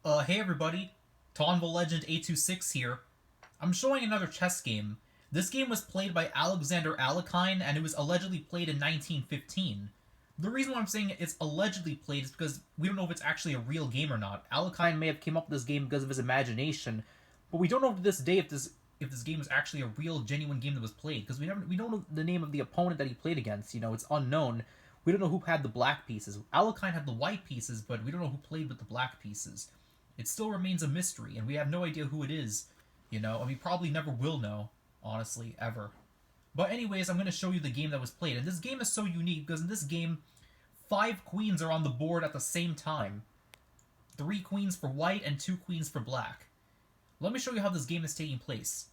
Hey everybody, Tonval Legend 826 here. I'm showing another chess game. This game was played by Alexander Alekhine, and it was allegedly played in 1915. The reason why I'm saying it's allegedly played is because we don't know if it's actually a real game or not. Alekhine may have came up with this game because of his imagination, but we don't know to this day if this game is actually a real, genuine game that was played because we don't know the name of the opponent that he played against. It's unknown. We don't know who had the black pieces. Alekhine had the white pieces, but we don't know who played with the black pieces. It still remains a mystery, and we have no idea who it is. And we probably never will know, honestly, ever. But anyways, I'm going to show you the game that was played. And this game is so unique because in this game, 5 queens are on the board at the same time. 3 queens for white and 2 queens for black. Let me show you how this game is taking place.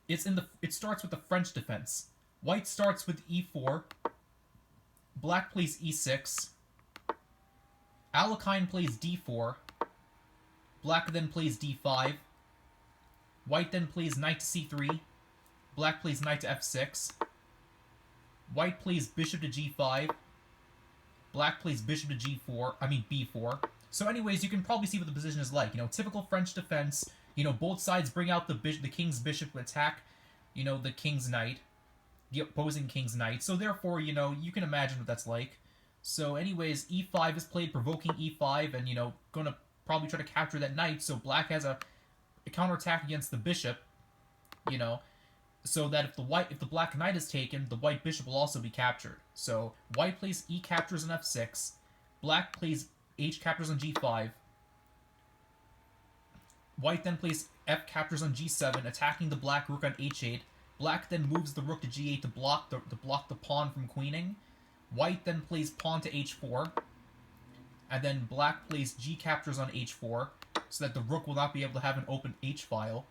It starts with the French defense. White starts with e4. Black plays e6. Alekhine plays d4. Black then plays d5. White then plays knight to c3. Black plays knight to f6. White plays bishop to g5. Black plays bishop to b4. So anyways, you can probably see what the position is like. Typical French defense. Both sides bring out the king's bishop to attack, the king's knight, the opposing king's knight. So therefore, you can imagine what that's like. So anyways, e5 is played, provoking e5, and, gonna probably try to capture that knight. So black has a counterattack against the bishop, so that if the black knight is taken, the white bishop will also be captured. So white plays e captures on f6, black plays h captures on g5. White then plays f captures on g7, attacking the black rook on h8. Black then moves the rook to g8 to block the pawn from queening. White then plays pawn to h4, and then black plays g captures on h4, so that the rook will not be able to have an open h-file.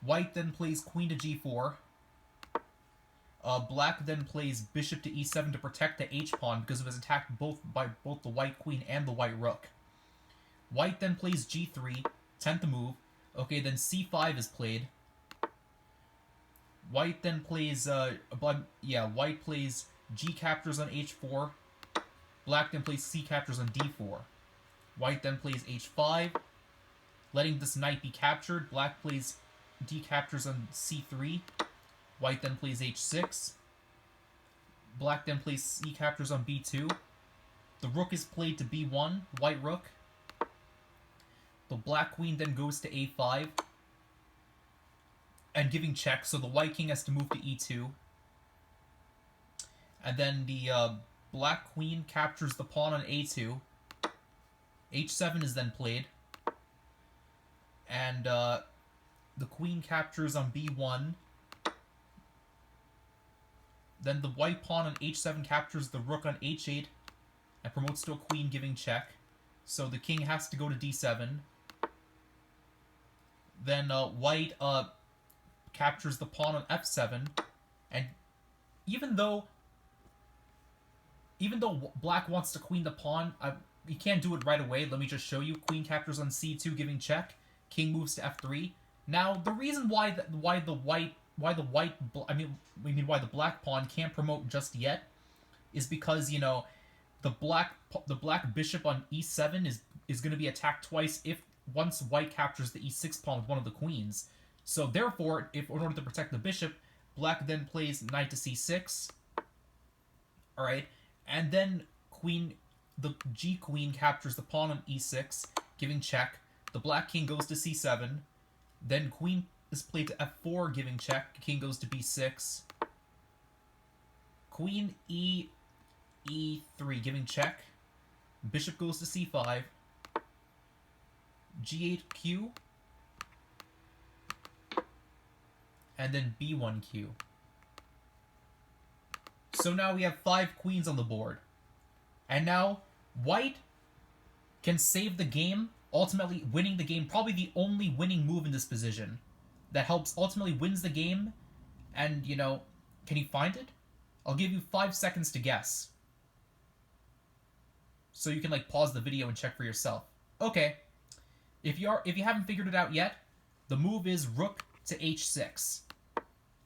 White then plays queen to g4. Black then plays bishop to e7 to protect the h-pawn because it was attacked by both the white queen and the white rook. White then plays g3, 10th move. Okay, then c5 is played. White then plays, white plays g captures on h4. Black then plays c captures on d4. White then plays h5, letting this knight be captured. Black plays d captures on c3. White then plays h6. Black then plays c captures on b2. The rook is played to b1, white rook. The black queen then goes to a5, and giving check, so the white king has to move to e2. And then the black queen captures the pawn on a2. h7 is then played. And the queen captures on b1. Then the white pawn on h7 captures the rook on h8 and promotes to a queen, giving check. So the king has to go to d7. Then white captures the pawn on f7. And even though black wants to queen the pawn, you can't do it right away. Let me just show you. Queen captures on c2, giving check. King moves to f3. Now, the reason why the black pawn can't promote just yet is because the black bishop on e7 is going to be attacked twice once white captures the e6 pawn with one of the queens. So therefore, in order to protect the bishop, black then plays knight to c6. All right, and then the g queen captures the pawn on e6, giving check. The black king goes to c7. Then queen is played to f4, giving check. King goes to b6. Queen e3, giving check. Bishop goes to c5. g8q. And then b1q. So now we have 5 queens on the board. And now white can save the game, ultimately winning the game. Probably the only winning move in this position that ultimately wins the game. And, can you find it? I'll give you 5 seconds to guess. So you can pause the video and check for yourself. Okay. If you haven't figured it out yet, the move is rook to h6.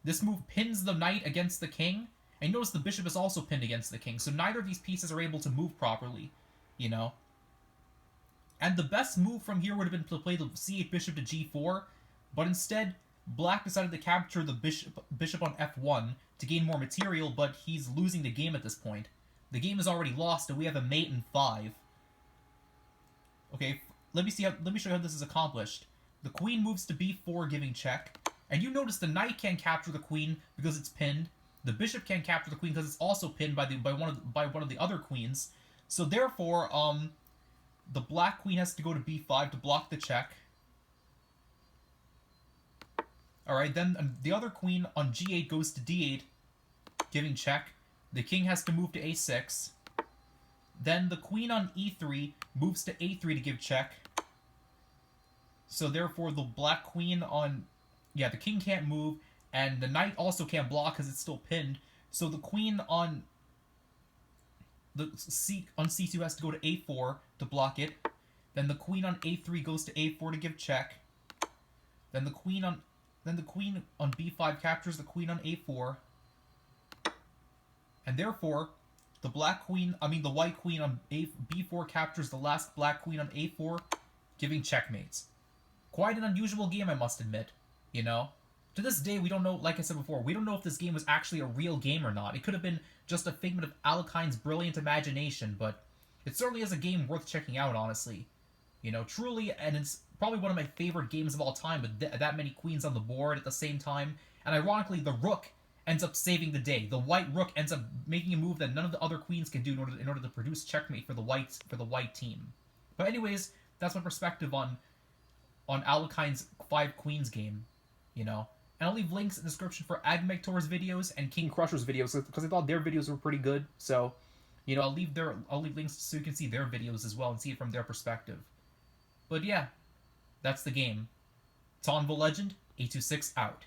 This move pins the knight against the king. And notice the bishop is also pinned against the king, so neither of these pieces are able to move properly, And the best move from here would have been to play the c8 bishop to g4, but instead, black decided to capture the bishop on f1 to gain more material, but he's losing the game at this point. The game is already lost, and we have a mate in 5. Okay, let me show you how this is accomplished. The queen moves to b4, giving check, and you notice the knight can't capture the queen because it's pinned. The bishop can't capture the queen because it's also pinned by one of the other queens. So therefore, the black queen has to go to b5 to block the check. Alright, then the other queen on g8 goes to d8, giving check. The king has to move to a6. Then the queen on e3 moves to a3 to give check. So therefore, the black queen on... Yeah, the king can't move, and the knight also can't block because it's still pinned. So the queen on c2 has to go to a4 to block it. Then the queen on a3 goes to a4 to give check. Then the queen on b5 captures the queen on a4. And therefore, the white queen on b4 captures the last black queen on a4, giving checkmates. Quite an unusual game, I must admit. You know? To this day, we don't know, like I said before, we don't know if this game was actually a real game or not. It could have been just a figment of Alekhine's brilliant imagination, but it certainly is a game worth checking out, honestly. You know, truly, and it's probably one of my favorite games of all time with that many queens on the board at the same time. And ironically, the rook ends up saving the day. The white rook ends up making a move that none of the other queens can do in order to produce checkmate for the white team. But anyways, that's my perspective on Alekhine's 5 Queens game, you know. And I'll leave links in the description for Agmektor's videos and King Crusher's videos because I thought their videos were pretty good. So, you know, I'll leave links so you can see their videos as well and see it from their perspective. But yeah, that's the game. Tonvo Legend 826 out.